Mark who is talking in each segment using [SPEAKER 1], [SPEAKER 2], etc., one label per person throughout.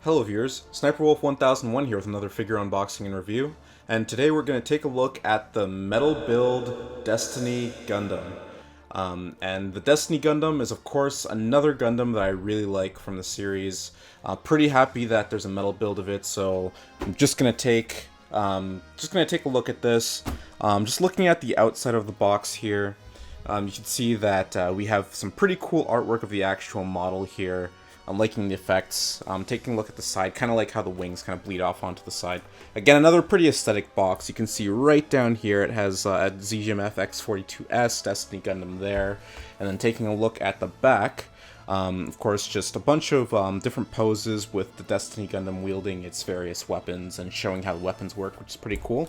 [SPEAKER 1] Hello viewers, Sniper Wolf 1001 here with another figure unboxing and review, and today we're going to take a look at the Metal Build Destiny Gundam. And the Destiny Gundam is of course another Gundam that I really like from the series. Pretty happy that there's a metal build of it, so I'm just going to take a look at this. Just looking at the outside of the box here, you can see that we have some pretty cool artwork of the actual model here. I'm liking the effects. Taking a look at the side, kind of like how the wings kind of bleed off onto the side. Again, another pretty aesthetic box. You can see right down here it has a ZGMF X42S Destiny Gundam there. And then taking a look at the back, of course, just a bunch of different poses with the Destiny Gundam wielding its various weapons and showing how the weapons work, which is pretty cool.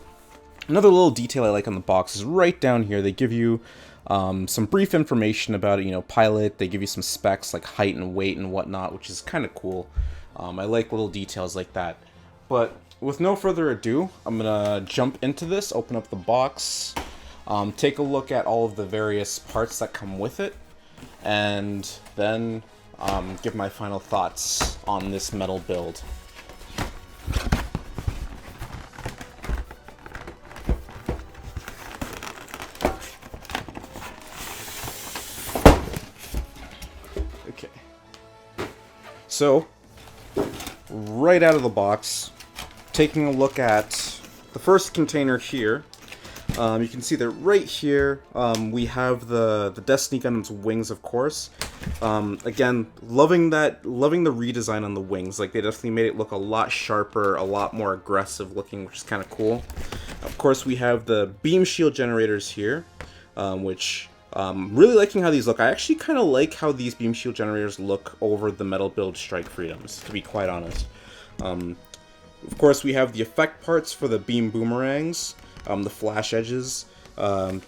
[SPEAKER 1] Another little detail I like on the box is right down here. They give you some brief information about it, pilot. They give you some specs like height and weight and whatnot, which is kind of cool. I like little details like that. But with no further ado, I'm gonna jump into this, open up the box, take a look at all of the various parts that come with it, and then give my final thoughts on this metal build. Okay, so right out of the box, taking a look at the first container here, you can see that right here we have the Destiny Gundam's wings, of course. Again, loving the redesign on the wings. Like, they definitely made it look a lot sharper, a lot more aggressive looking, which is kind of cool. Of course, we have the beam shield generators here, which really liking how these look. I actually kind of like how these beam shield generators look over the Metal Build Strike Freedoms, to be quite honest. Of course, we have the effect parts for the beam boomerangs, the flash edges,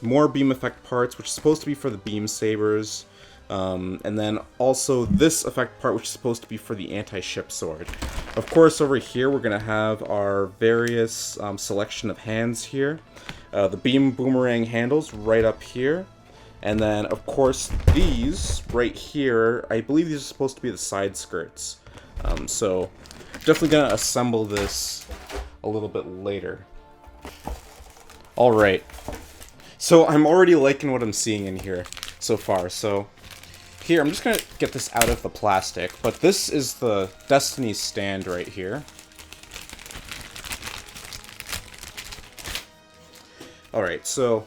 [SPEAKER 1] more beam effect parts, which is supposed to be for the beam sabers, and then also this effect part, which is supposed to be for the anti-ship sword. Of course, over here we're going to have our various selection of hands here, the beam boomerang handles right up here. And then, of course, these right here, I believe these are supposed to be the side skirts. So, definitely going to assemble this a little bit later. Alright, so I'm already liking what I'm seeing in here so far. So, here, I'm just going to get this out of the plastic. But this is the Destiny stand right here. Alright, so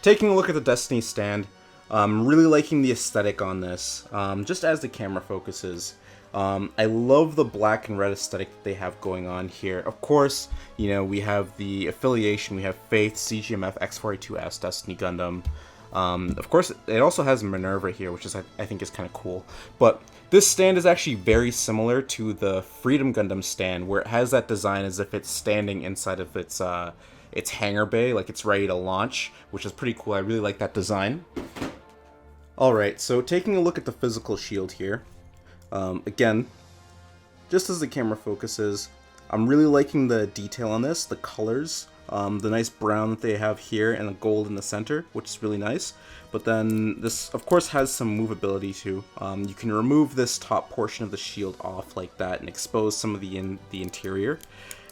[SPEAKER 1] taking a look at the Destiny stand, I'm really liking the aesthetic on this, just as the camera focuses. I love the black and red aesthetic that they have going on here. Of course, we have the affiliation, we have Faith, CGMF, X42S, Destiny Gundam. Of course, it also has Minerva here, which is I think is kind of cool. But this stand is actually very similar to the Freedom Gundam stand, where it has that design as if it's standing inside of its hangar bay, like it's ready to launch, which is pretty cool. I really like that design. Alright, so taking a look at the physical shield here, again, just as the camera focuses, I'm really liking the detail on this, the colors, the nice brown that they have here and the gold in the center, which is really nice. But then this, of course, has some movability too. You can remove this top portion of the shield off like that and expose some of the interior.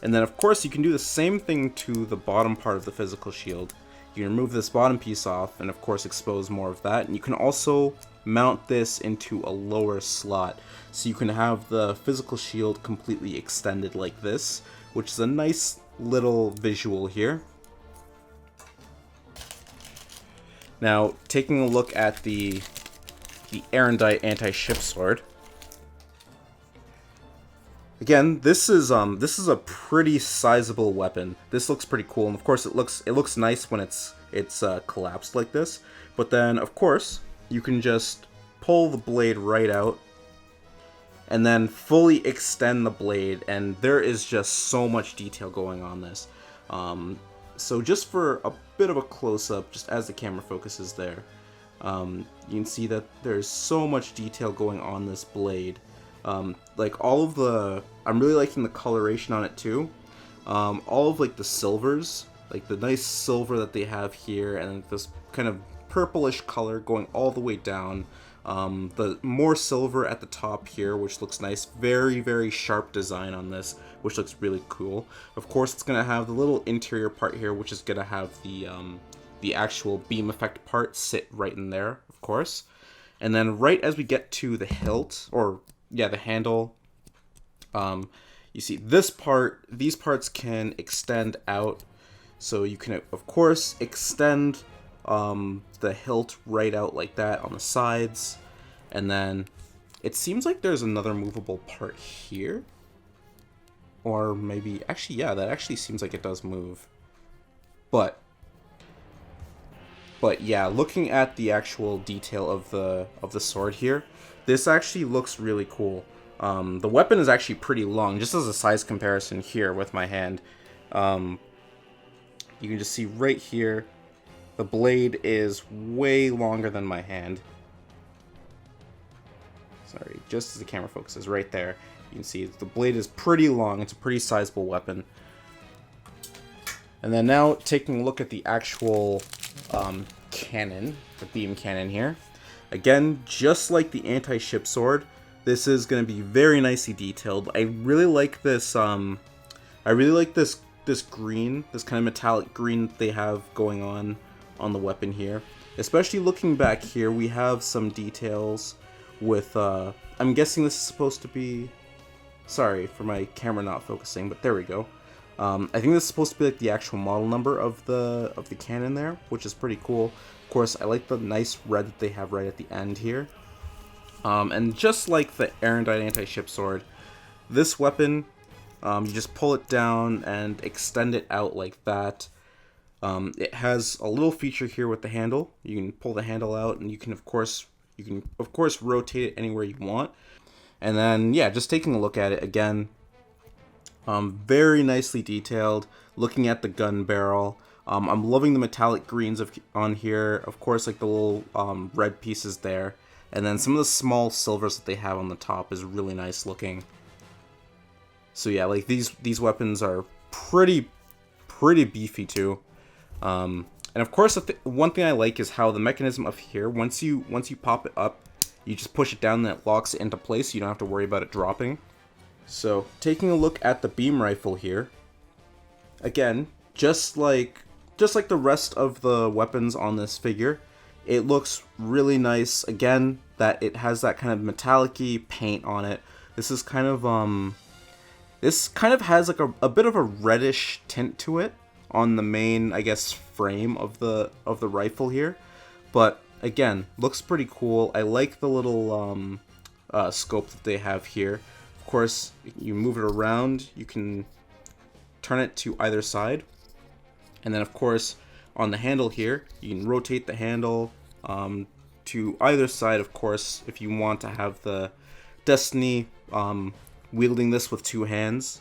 [SPEAKER 1] And then, of course, you can do the same thing to the bottom part of the physical shield. You can remove this bottom piece off and, of course, expose more of that. And you can also mount this into a lower slot. So you can have the physical shield completely extended like this, which is a nice little visual here. Now, taking a look at the Erendite anti-ship sword. Again, this is a pretty sizable weapon. This looks pretty cool, and of course it looks nice when it's collapsed like this. But then, of course, you can just pull the blade right out, and then fully extend the blade, and there is just so much detail going on this. So just for a bit of a close-up, just as the camera focuses there, you can see that there's so much detail going on this blade. Like I'm really liking the coloration on it too. All of like the silvers, like the nice silver that they have here, and this kind of purplish color going all the way down. The more silver at the top here, which looks nice. Very, very sharp design on this, which looks really cool. Of course, it's going to have the little interior part here, which is going to have the actual beam effect part sit right in there, of course. And then right as we get to the hilt, or yeah, the handle, you see this part, these parts can extend out. So you can, of course, extend the hilt right out like that on the sides. And then it seems like there's another movable part here. Or maybe, actually, yeah, that actually seems like it does move. But yeah, looking at the actual detail of the sword here, this actually looks really cool. The weapon is actually pretty long, just as a size comparison here with my hand. You can just see right here, the blade is way longer than my hand. Sorry, just as the camera focuses right there, you can see the blade is pretty long. It's a pretty sizable weapon. And then now taking a look at the actual cannon, the beam cannon here. Again, just like the anti-ship sword, this is going to be very nicely detailed. I really like this. This green, this kind of metallic green that they have going on the weapon here. Especially looking back here, we have some details with. I'm guessing this is supposed to be. Sorry for my camera not focusing, but there we go. I think this is supposed to be like the actual model number of the cannon there, which is pretty cool. Of course, I like the nice red that they have right at the end here. And just like the Erendite anti-ship sword, this weapon, you just pull it down and extend it out like that. It has a little feature here with the handle. You can pull the handle out, and you can of course rotate it anywhere you want. And then yeah, just taking a look at it again. Very nicely detailed. Looking at the gun barrel, I'm loving the metallic greens on here. Of course, like the little red pieces there, and then some of the small silvers that they have on the top is really nice looking. So yeah, like these weapons are pretty beefy too. And of course, one thing I like is how the mechanism of here, once you pop it up, you just push it down and it locks it into place. So you don't have to worry about it dropping. So, taking a look at the beam rifle here, again, just like the rest of the weapons on this figure, it looks really nice. Again, that it has that kind of metallic-y paint on it. This is kind of this kind of has like a bit of a reddish tint to it on the main, I guess, frame of the rifle here. But again, looks pretty cool. I like the little scope that they have here. Of course, you move it around, you can turn it to either side, and then of course on the handle here you can rotate the handle to either side, of course, if you want to have the Destiny wielding this with two hands.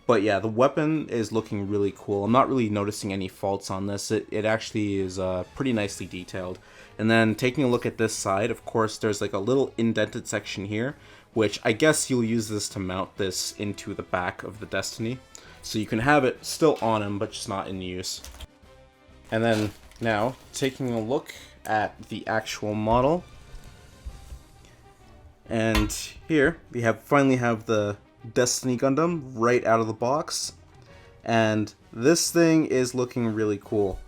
[SPEAKER 1] But yeah, the weapon is looking really cool. I'm not really noticing any faults on this. It actually is pretty nicely detailed. And then taking a look at this side, of course, there's like a little indented section here, which I guess you'll use this to mount this into the back of the Destiny. So you can have it still on him, but just not in use. And then now, taking a look at the actual model. And here, we finally have the Destiny Gundam right out of the box. And this thing is looking really cool.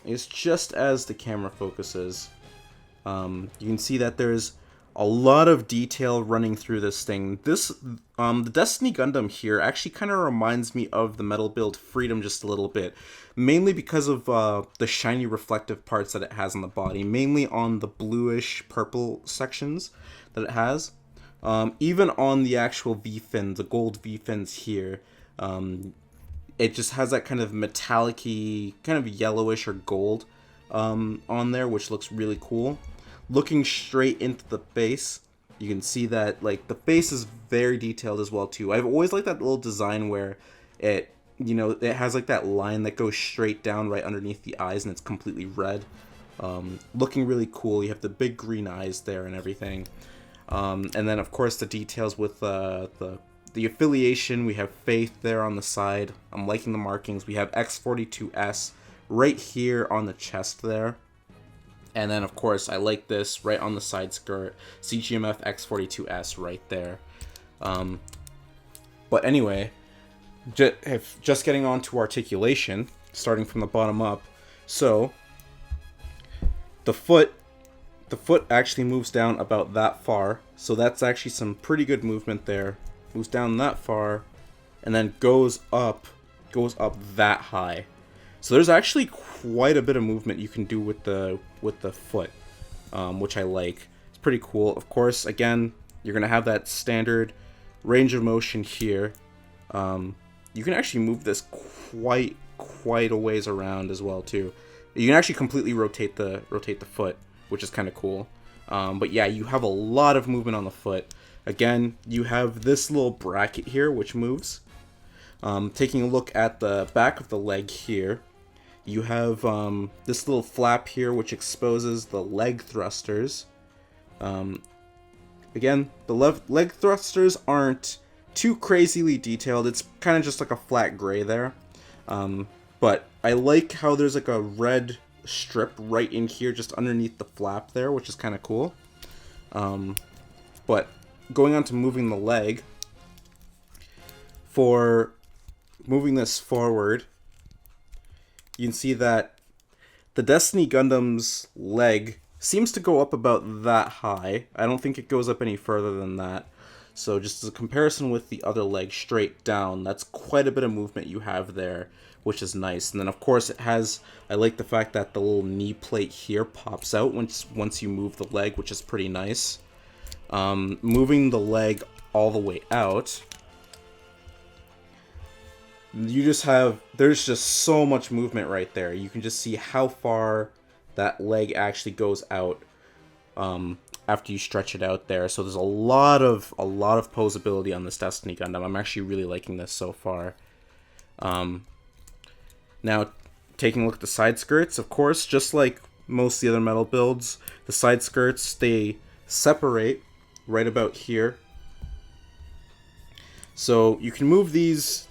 [SPEAKER 1] It's just as the camera focuses. You can see that there's a lot of detail running through this thing. The Destiny Gundam here actually kind of reminds me of the Metal Build Freedom just a little bit. Mainly because of the shiny reflective parts that it has on the body. Mainly on the bluish purple sections that it has. Even on the actual V-fins, the gold V-fins here. It just has that kind of metallic-y, kind of yellowish or gold on there, which looks really cool. Looking straight into the face, you can see that like the face is very detailed as well too. I've always liked that little design where it, it has like that line that goes straight down right underneath the eyes and it's completely red. Looking really cool. You have the big green eyes there and everything. And then of course the details with the affiliation. We have Faith there on the side. I'm liking the markings. We have X42S right here on the chest there. And then, of course, I like this right on the side skirt, CGMF X42S right there. But anyway, just getting on to articulation, starting from the bottom up. So, the foot actually moves down about that far. So that's actually some pretty good movement there. Moves down that far, and then goes up that high. So there's actually quite a bit of movement you can do with the foot, which I like. It's pretty cool. Of course, again, you're gonna have that standard range of motion here. You can actually move this quite a ways around as well too. You can actually completely rotate the foot, which is kind of cool. But yeah, you have a lot of movement on the foot. Again, you have this little bracket here which moves. Taking a look at the back of the leg here, you have this little flap here which exposes the leg thrusters. Again, the leg thrusters aren't too crazily detailed. It's kind of just like a flat gray there. But I like how there's like a red strip right in here just underneath the flap there, which is kind of cool. But going on to moving the leg, for moving this forward, you can see that the Destiny Gundam's leg seems to go up about that high. I don't think it goes up any further than that. So just as a comparison with the other leg straight down, that's quite a bit of movement you have there, which is nice. And then of course it has, I like the fact that the little knee plate here pops out once you move the leg, which is pretty nice. Moving the leg all the way out, you just have, there's just so much movement right there. You can just see how far that leg actually goes out after you stretch it out there. So there's a lot of posability on this Destiny Gundam. I'm actually really liking this so far. Now, taking a look at the side skirts, of course, just like most of the other metal builds, the side skirts, they separate right about here. So you can move these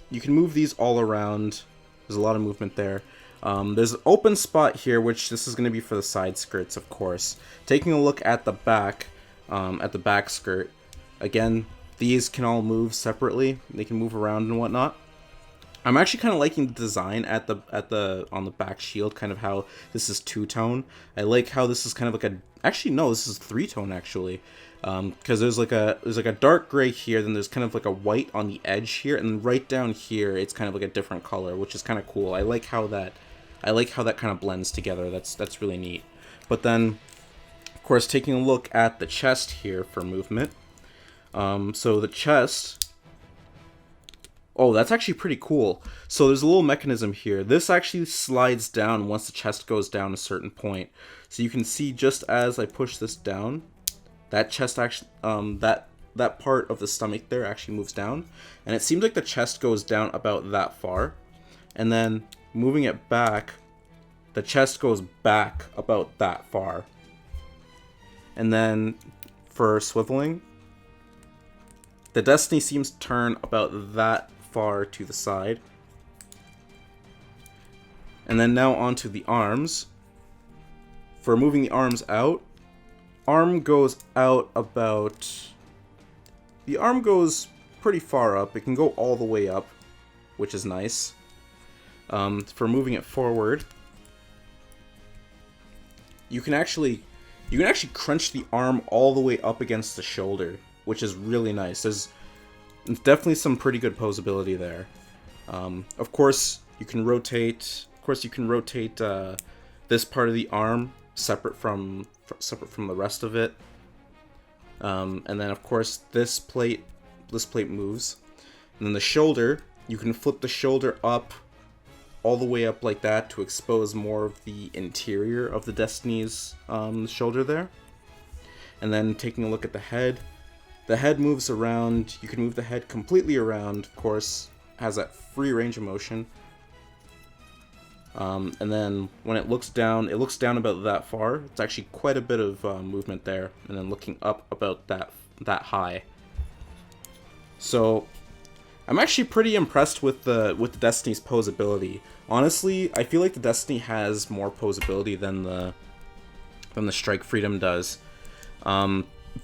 [SPEAKER 1] all around. There's a lot of movement there. There's an open spot here, which this is going to be for the side skirts, of course. Taking a look at the back skirt, again, these can all move separately. They can move around and whatnot. I'm actually kind of liking the design on the back shield, kind of how this is two-tone. I like how this is kind of like actually no, this is three-tone actually. Because there's like a dark gray here, then there's kind of like a white on the edge here, and right down here it's kind of like a different color, which is kind of cool. I like how that kind of blends together. That's really neat. But then, of course, taking a look at the chest here for movement. So the chest, oh, that's actually pretty cool. So there's a little mechanism here. This actually slides down once the chest goes down a certain point. So you can see just as I push this down, that chest actually, that part of the stomach there actually moves down, and it seems like the chest goes down about that far, and then moving it back, the chest goes back about that far. And then for swiveling, the Destiny seems to turn about that far to the side. And then now onto the arms. For moving the arms out, arm goes out about, the arm goes pretty far up. It can go all the way up, which is nice. For moving it forward, you can actually crunch the arm all the way up against the shoulder, which is really nice. There's definitely some pretty good posability there. Of course, you can rotate. This part of the arm separate from the rest of it. And then of course this plate moves. And then the shoulder, you can flip the shoulder up all the way up like that to expose more of the interior of the Destiny's shoulder there. And then taking a look at the head moves around. You can move the head completely around, of course, has that free range of motion. And then when it looks down about that far. It's actually quite a bit of movement there, and then looking up about that high. So I'm actually pretty impressed with the Destiny's posability. Honestly, I feel like the Destiny has more posability than Strike Freedom does.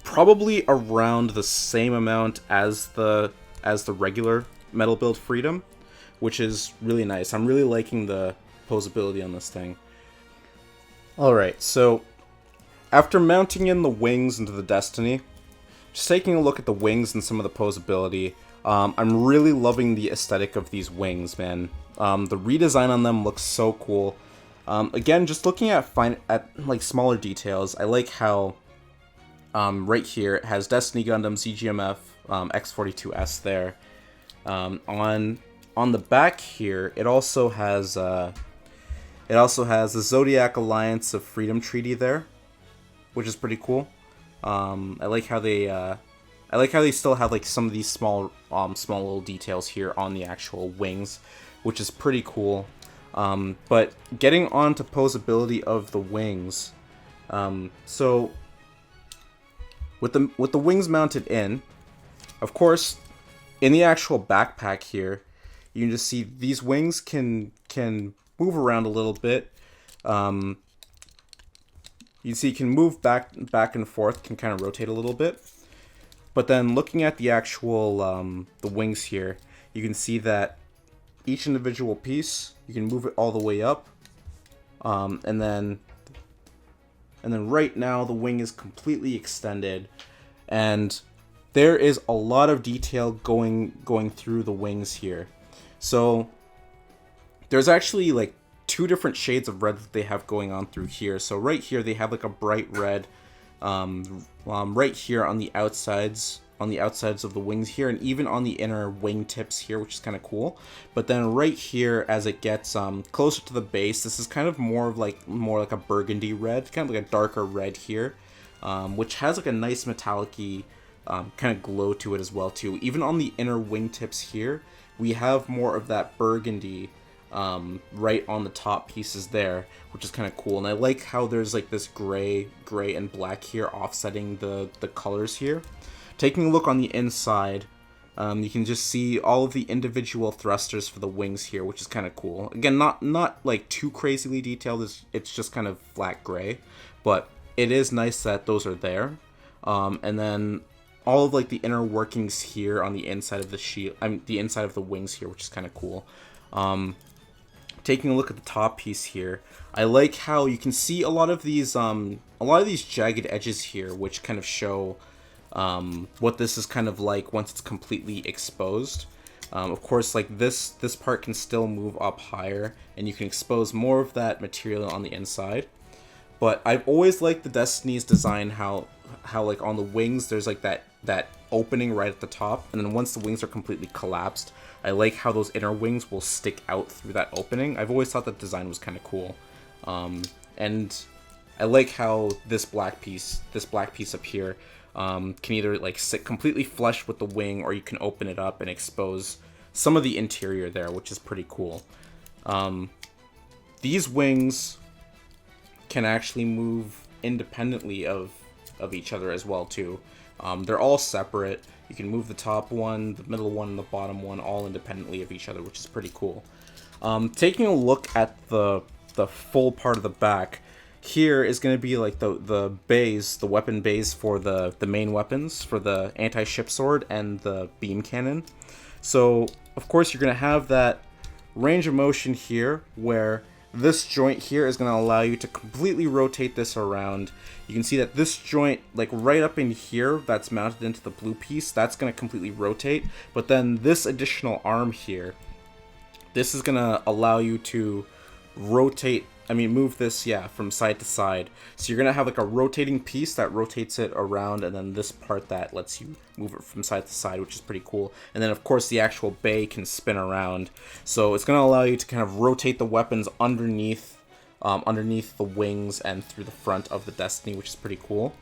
[SPEAKER 1] Probably around the same amount as the regular Metal Build Freedom, which is really nice. I'm really liking the posability on this thing. Alright, so after mounting in the wings into the Destiny, just taking a look at the wings and some of the posability, I'm really loving the aesthetic of these wings, man. The redesign on them looks so cool. Again, just looking at like smaller details, I like how right here it has Destiny Gundam ZGMF X42S there. On the back here, it also has the Zodiac Alliance of Freedom Treaty there, which is pretty cool. I like how they still have like some of these small little details here on the actual wings, which is pretty cool. But getting on to posability of the wings, so with the wings mounted in, of course, in the actual backpack here, you can just see these wings can move around a little bit. You see, you can move back and forth, can kind of rotate a little bit. But then looking at the actual the wings here, you can see that each individual piece, you can move it all the way up, and then right now the wing is completely extended, and there is a lot of detail going through the wings here. So there's actually like two different shades of red that they have going on through here. So right here they have like a bright red, right here on the outsides of the wings here, and even on the inner wing tips here, which is kind of cool. But then right here, as it gets closer to the base, this is kind of more like a burgundy red, kind of like a darker red here, which has like a nice metallic-y kind of glow to it as well too. Even on the inner wing tips here, we have more of that burgundy right on the top pieces there, which is kind of cool. And I like how there's like this gray and black here offsetting the colors here. Taking a look on the inside, you can just see all of the individual thrusters for the wings here, which is kind of cool. Again, not like too crazily detailed, it's just kind of flat gray, but it is nice that those are there. And then all of like the inner workings here on the inside of the shield, the inside of the wings here, which is kind of cool. Taking a look at the top piece here, I like how you can see a lot of these jagged edges here, which kind of show what this is kind of like once it's completely exposed. Of course, like this part can still move up higher, and you can expose more of that material on the inside. But I've always liked the Destiny's design, how like on the wings there's like that opening right at the top, and then once the wings are completely collapsed, I like how those inner wings will stick out through that opening. I've always thought that design was kind of cool, and I like how this black piece up here can either like sit completely flush with the wing, or you can open it up and expose some of the interior there, which is pretty cool. These wings can actually move independently of each other as well too. They're all separate. You can move the top one, the middle one, and the bottom one all independently of each other, which is pretty cool. Taking a look at the full part of the back, here is going to be like the bays, the weapon bays for the main weapons, for the anti-ship sword and the beam cannon. So of course you're going to have that range of motion here, where this joint here is going to allow you to completely rotate this around. You can see that this joint, like right up in here, that's mounted into the blue piece, that's going to completely rotate. But then this additional arm here, this is going to allow you to move this, from side to side. So you're going to have like a rotating piece that rotates it around, and then this part that lets you move it from side to side, which is pretty cool. And then of course the actual bay can spin around. So it's going to allow you to kind of rotate the weapons underneath the wings and through the front of the Destiny, which is pretty cool.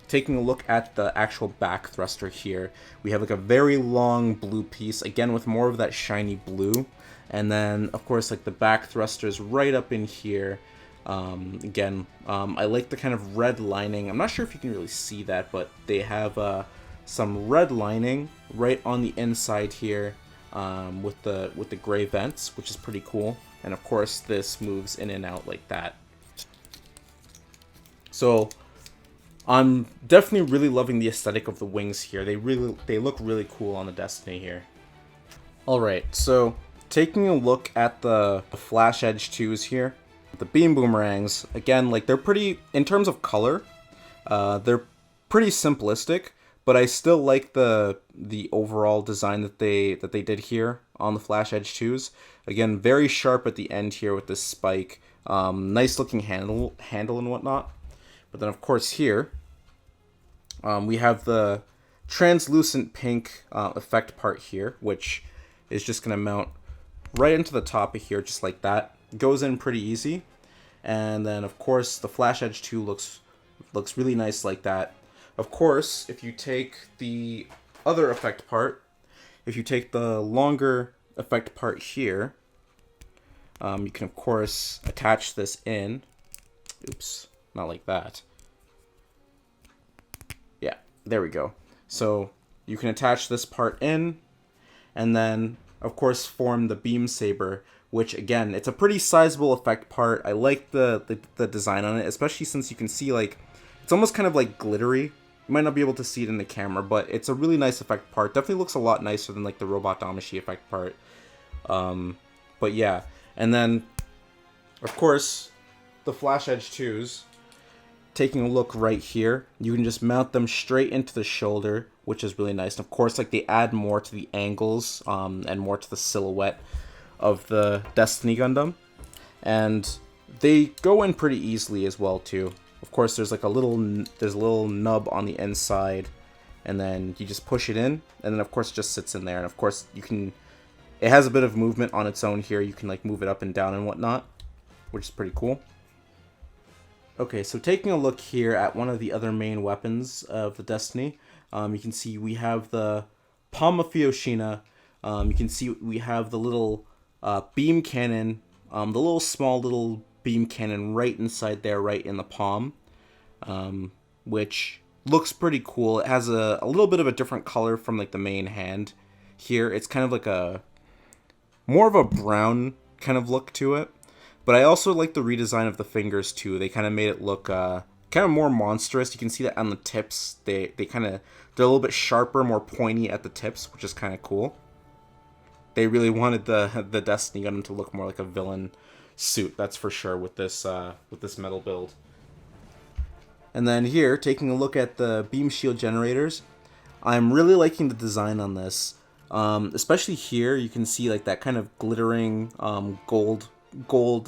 [SPEAKER 1] Taking a look at the actual back thruster here, we have like a very long blue piece, again with more of that shiny blue. And then, of course, like the back thrusters right up in here. Again, I like the kind of red lining. I'm not sure if you can really see that, but they have some red lining right on the inside here, with the gray vents, which is pretty cool. And of course, this moves in and out like that. So I'm definitely really loving the aesthetic of the wings here. They look really cool on the Destiny here. Alright, so taking a look at the Flash Edge 2s here, the beam boomerangs, again, like, they're pretty, in terms of color, they're pretty simplistic, but I still like the overall design that they did here on the Flash Edge 2s. Again, very sharp at the end here with this spike. Nice looking handle and whatnot. But then, of course, here we have the translucent pink effect part here, which is just going to mount right into the top of here, just like that. Goes in pretty easy. And then, of course, the Flash Edge 2 looks really nice like that. Of course, if you take the other effect part, if you take the longer effect part here, you can, of course, attach this in. Oops, not like that. Yeah, there we go. So you can attach this part in, and then, of course, form the beam saber, which, again, it's a pretty sizable effect part. I like the design on it, especially since you can see, like, it's almost kind of like glittery. You might not be able to see it in the camera, but it's a really nice effect part. Definitely looks a lot nicer than, like, the Robot Damashi effect part. But yeah, and then, of course, the Flash Edge 2s, taking a look right here, you can just mount them straight into the shoulder, which is really nice. And of course, like, they add more to the angles and more to the silhouette of the Destiny Gundam, and they go in pretty easily as well too. Of course, there's like a little nub on the inside, and then you just push it in, and then of course it just sits in there. And of course it has a bit of movement on its own here. You can like move it up and down and whatnot, which is pretty cool. Okay, so taking a look here at one of the other main weapons of the Destiny, you can see we have the Palm of Fioshina. You can see we have the little beam cannon, the small little beam cannon right inside there, right in the palm, which looks pretty cool. It has a little bit of a different color from like the main hand here. It's kind of like more of a brown kind of look to it. But I also like the redesign of the fingers too. They kind of made it look kind of more monstrous. You can see that on the tips. They're a little bit sharper, more pointy at the tips, which is kind of cool. They really wanted the Destiny Gundam to look more like a villain suit, that's for sure, with this metal build. And then here, taking a look at the beam shield generators, I'm really liking the design on this. Especially here, you can see like that kind of glittering gold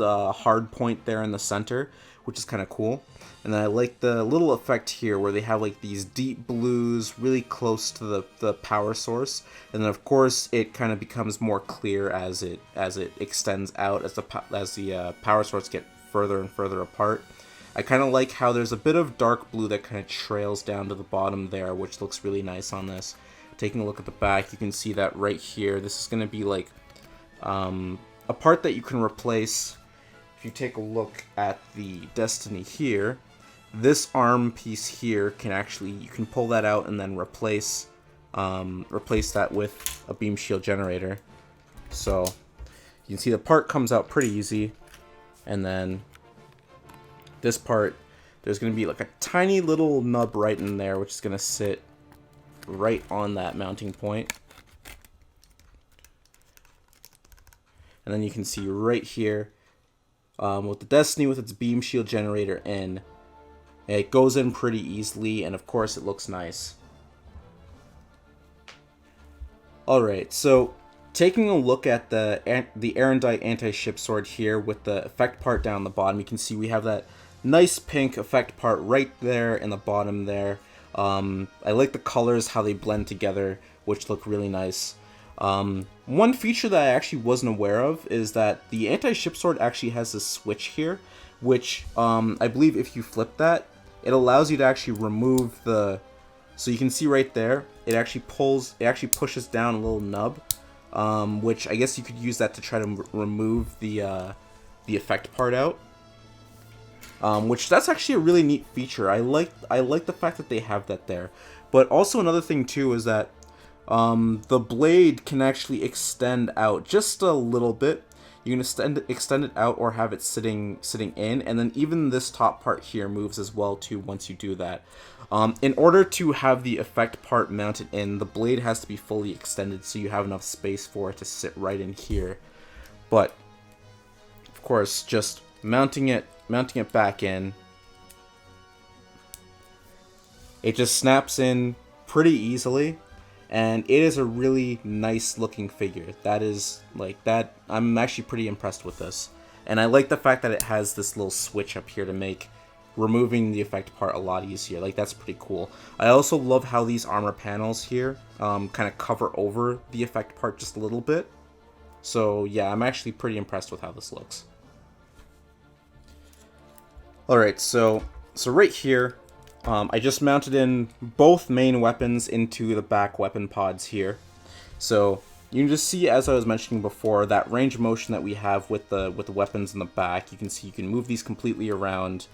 [SPEAKER 1] hard point there in the center, which is kind of cool. And then I like the little effect here where they have like these deep blues really close to the power source, and then of course it kind of becomes more clear as it extends out as the power source get further and further apart. I kind of like how there's a bit of dark blue that kind of trails down to the bottom there, which looks really nice on this. Taking a look at the back, you can see that right here. This is going to be like a part that you can replace. If you take a look at the Destiny here, this arm piece here you can pull that out and then replace that with a beam shield generator. So you can see the part comes out pretty easy, and then this part, there's going to be like a tiny little nub right in there, which is going to sit right on that mounting point. And then you can see right here, with the Destiny with its beam shield generator in, it goes in pretty easily, and of course it looks nice. Alright, so taking a look at the Erendite anti-ship sword here with the effect part down the bottom, you can see we have that nice pink effect part right there in the bottom there. I like the colors, how they blend together, which look really nice. One feature that I actually wasn't aware of is that the anti-ship sword actually has this switch here, which I believe if you flip that, it allows you to actually remove so you can see right there, it actually pushes down a little nub, which I guess you could use that to try to remove the effect part out. Which that's actually a really neat feature. I like the fact that they have that there. But also another thing too is that the blade can actually extend out just a little bit. You can extend it out or have it sitting in, and then even this top part here moves as well too once you do that. In order to have the effect part mounted in, the blade has to be fully extended so you have enough space for it to sit right in here. But of course, just mounting it back in, it just snaps in pretty easily, and it is a really nice looking figure. That is, like, that, I'm actually pretty impressed with this. And I like the fact that it has this little switch up here to make removing the effect part a lot easier. Like, that's pretty cool. I also love how these armor panels here kind of cover over the effect part just a little bit. So yeah, I'm actually pretty impressed with how this looks. Alright, so right here, I just mounted in both main weapons into the back weapon pods here. So you can just see, as I was mentioning before, that range of motion that we have with the weapons in the back. You can see you can move these completely around.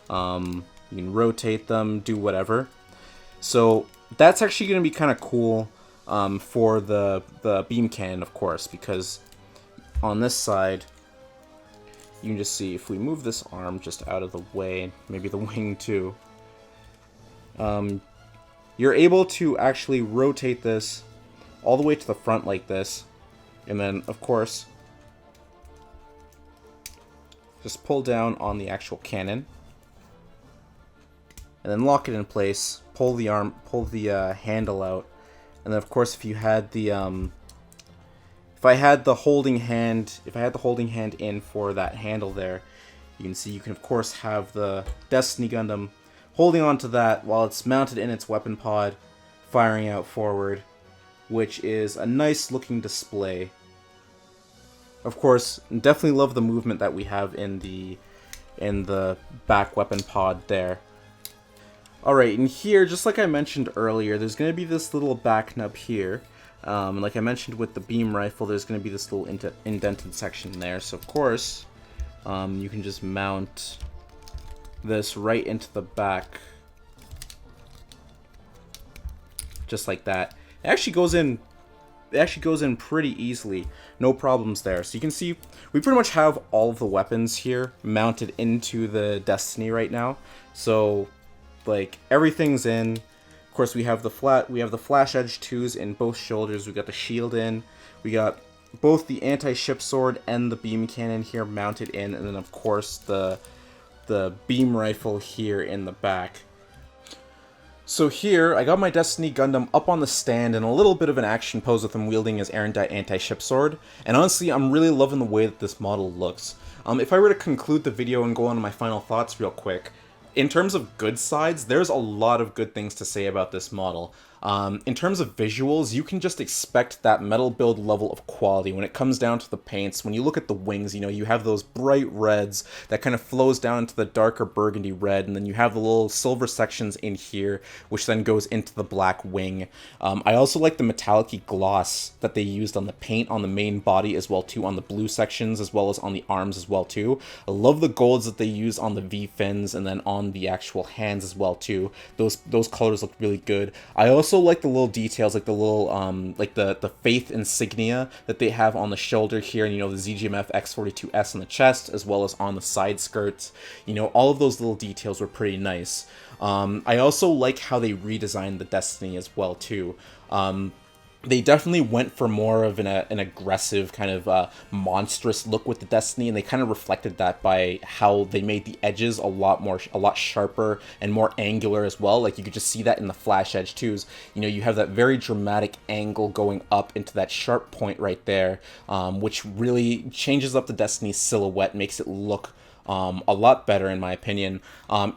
[SPEAKER 1] You can rotate them, do whatever. So that's actually going to be kind of cool for the beam cannon, of course, because on this side, you can just see if we move this arm just out of the way, maybe the wing too, you're able to actually rotate this all the way to the front like this, and then of course just pull down on the actual cannon and then lock it in place, pull the handle out, and then of course if you had the if I had the holding hand in for that handle there, you can see you can of course have the Destiny Gundam holding on to that while it's mounted in its weapon pod, firing out forward, which is a nice looking display. Of course, definitely love the movement that we have in the back weapon pod there. Alright, and here, just like I mentioned earlier, there's going to be this little back nub here. Like I mentioned with the beam rifle, there's going to be this little indented section there. So of course, you can just mount this right into the back, just like that. It actually goes in pretty easily, no problems there. So you can see we pretty much have all of the weapons here mounted into the Destiny right now. So like everything's in. Of course, we have the flash edge 2s in both shoulders. We got the shield in. We got both the anti-ship sword and the beam cannon here mounted in, and then of course the beam rifle here in the back. So here, I got my Destiny Gundam up on the stand in a little bit of an action pose with him wielding his Erendite anti-ship sword, and honestly, I'm really loving the way that this model looks. If I were to conclude the video and go on to my final thoughts real quick, in terms of good sides, there's a lot of good things to say about this model. In terms of visuals, you can just expect that Metal Build level of quality when it comes down to the paints. When you look at the wings, you know, you have those bright reds that kind of flows down into the darker burgundy red, and then you have the little silver sections in here, which then goes into the black wing. I also like the metallic-y gloss that they used on the paint on the main body as well too, on the blue sections as well as on the arms as well too. I love the golds that they use on the V-fins and then on the actual hands as well too. Those colors look really good. I also like the little details, like the little like the Faith insignia that they have on the shoulder here, and you know, the ZGMF X42S on the chest as well as on the side skirts. You know, all of those little details were pretty nice. I also like how they redesigned the Destiny as well too. They definitely went for more of an aggressive kind of monstrous look with the Destiny, and they kind of reflected that by how they made the edges a lot sharper and more angular as well. Like you could just see that in the flash edge 2s. You know, you have that very dramatic angle going up into that sharp point right there, which really changes up the Destiny silhouette, makes it look a lot better in my opinion.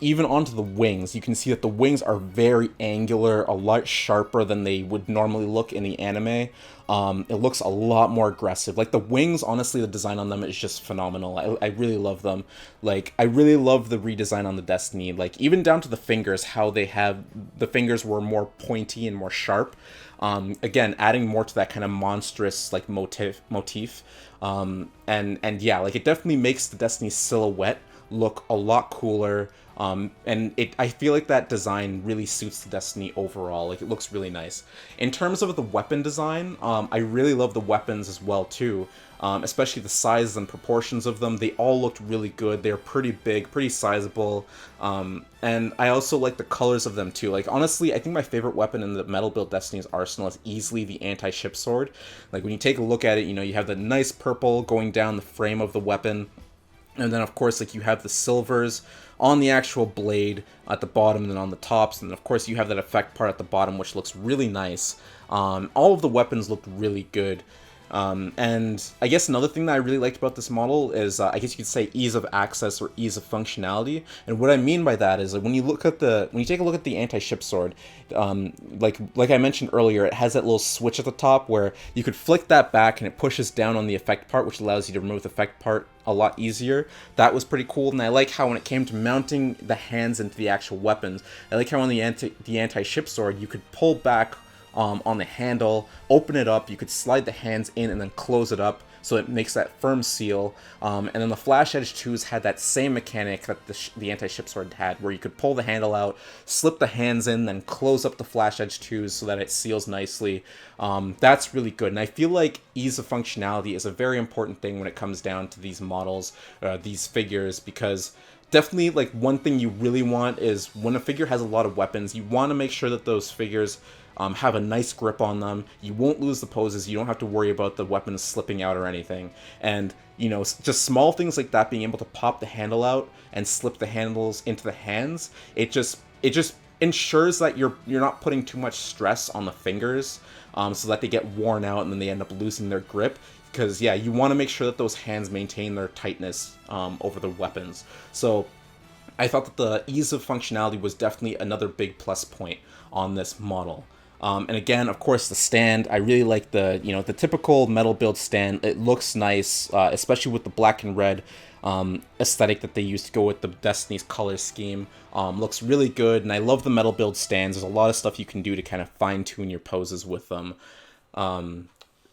[SPEAKER 1] Even onto the wings, you can see that the wings are very angular, a lot sharper than they would normally look in the anime. It looks a lot more aggressive. Like the wings, honestly, the design on them is just phenomenal. I really love them. Like, I really love the redesign on the Destiny. Like, even down to the fingers, how they have, the fingers were more pointy and more sharp. Again, adding more to that kind of monstrous, like, motif. And yeah, like, it definitely makes the Destiny silhouette look a lot cooler. And I feel like that design really suits the Destiny overall. Like, it looks really nice. In terms of the weapon design, I really love the weapons as well too. Especially the sizes and proportions of them. They all looked really good. They're pretty big, pretty sizable. And I also like the colors of them too. Like, honestly, I think my favorite weapon in the Metal Build Destiny's arsenal is easily the anti-ship sword. Like, when you take a look at it, you know, you have the nice purple going down the frame of the weapon. And then, of course, like, you have the silvers on the actual blade at the bottom and then on the tops. And, of course, you have that effect part at the bottom, which looks really nice. All of the weapons looked really good. And I guess another thing that I really liked about this model is, I guess you could say, ease of access or ease of functionality. And what I mean by that is, like, when you take a look at the anti-ship sword, like I mentioned earlier, it has that little switch at the top where you could flick that back and it pushes down on the effect part, which allows you to remove the effect part a lot easier. That was pretty cool. And I like how when it came to mounting the hands into the actual weapons, I like how on the anti-ship sword you could pull back on the handle, open it up, you could slide the hands in and then close it up so it makes that firm seal. And then the Flash Edge 2s had that same mechanic that the anti-ship sword had, where you could pull the handle out, slip the hands in, then close up the Flash Edge 2s so that it seals nicely. That's really good, and I feel like ease of functionality is a very important thing when it comes down to these models, these figures, because definitely, like, one thing you really want is when a figure has a lot of weapons, you want to make sure that those figures have a nice grip on them. You won't lose the poses. You don't have to worry about the weapons slipping out or anything. And, you know, just small things like that, being able to pop the handle out and slip the handles into the hands, it just ensures that you're not putting too much stress on the fingers, so that they get worn out and then they end up losing their grip. Because, yeah, you want to make sure that those hands maintain their tightness over the weapons. So I thought that the ease of functionality was definitely another big plus point on this model. And again, of course, the stand, I really like the typical Metal Build stand. It looks nice, especially with the black and red aesthetic that they used to go with the Destiny's color scheme. Looks really good, and I love the Metal Build stands. There's a lot of stuff you can do to kind of fine-tune your poses with them.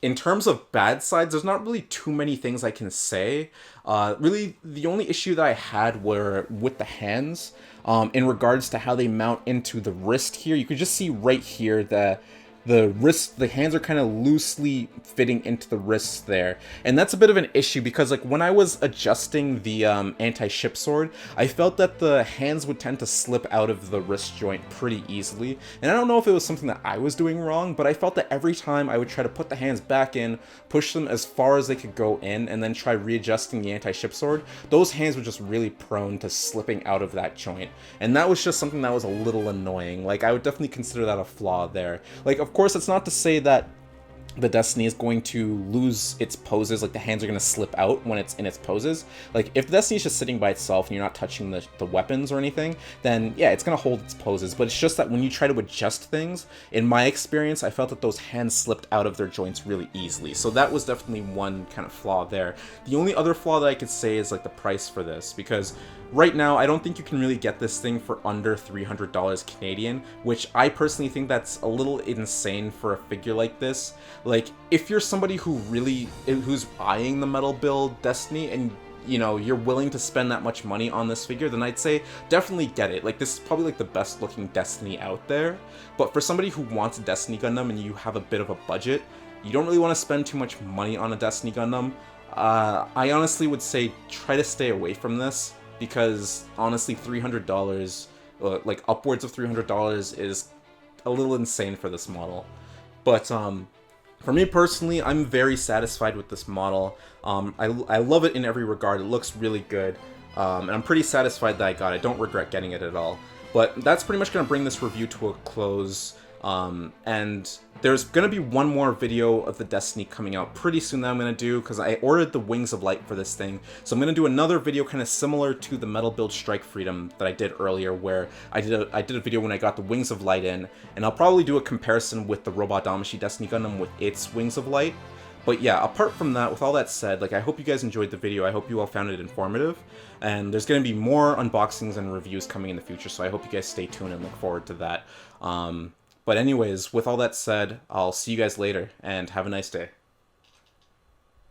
[SPEAKER 1] In terms of bad sides, there's not really too many things I can say. Really, the only issue that I had were with the hands. In regards to how they mount into the wrist here, you could just see right here that the hands are kind of loosely fitting into the wrists there, and that's a bit of an issue because, like, when I was adjusting the anti-ship sword, I felt that the hands would tend to slip out of the wrist joint pretty easily, and I don't know if it was something that I was doing wrong, but I felt that every time I would try to put the hands back in, push them as far as they could go in, and then try readjusting the anti-ship sword, those hands were just really prone to slipping out of that joint, and that was just something that was a little annoying. Like, I would definitely consider that a flaw there. Like, of course, it's not to say that the Destiny is going to lose its poses, like the hands are going to slip out when it's in its poses. Like, if the Destiny is just sitting by itself and you're not touching the weapons or anything, then yeah, it's going to hold its poses. But it's just that when you try to adjust things, in my experience, I felt that those hands slipped out of their joints really easily. So that was definitely one kind of flaw there. The only other flaw that I could say is, like, the price for this, because right now, I don't think you can really get this thing for under $300 Canadian, which I personally think that's a little insane for a figure like this. Like, if you're somebody who's eyeing the Metal Build Destiny and, you know, you're willing to spend that much money on this figure, then I'd say definitely get it. Like, this is probably, like, the best looking Destiny out there. But for somebody who wants a Destiny Gundam and you have a bit of a budget, you don't really want to spend too much money on a Destiny Gundam, I honestly would say try to stay away from this. Because, honestly, $300, like, upwards of $300 is a little insane for this model. But, for me personally, I'm very satisfied with this model. I love it in every regard. It looks really good. And I'm pretty satisfied that I got it. I don't regret getting it at all. But that's pretty much going to bring this review to a close. And there's going to be one more video of the Destiny coming out pretty soon that I'm going to do, because I ordered the Wings of Light for this thing. So I'm going to do another video kind of similar to the Metal Build Strike Freedom that I did earlier, where I did a video when I got the Wings of Light in, and I'll probably do a comparison with the Robot Damacy Destiny Gundam with its Wings of Light. But yeah, apart from that, with all that said, like, I hope you guys enjoyed the video. I hope you all found it informative. And there's going to be more unboxings and reviews coming in the future, so I hope you guys stay tuned and look forward to that. But anyways, with all that said, I'll see you guys later, and have a nice day.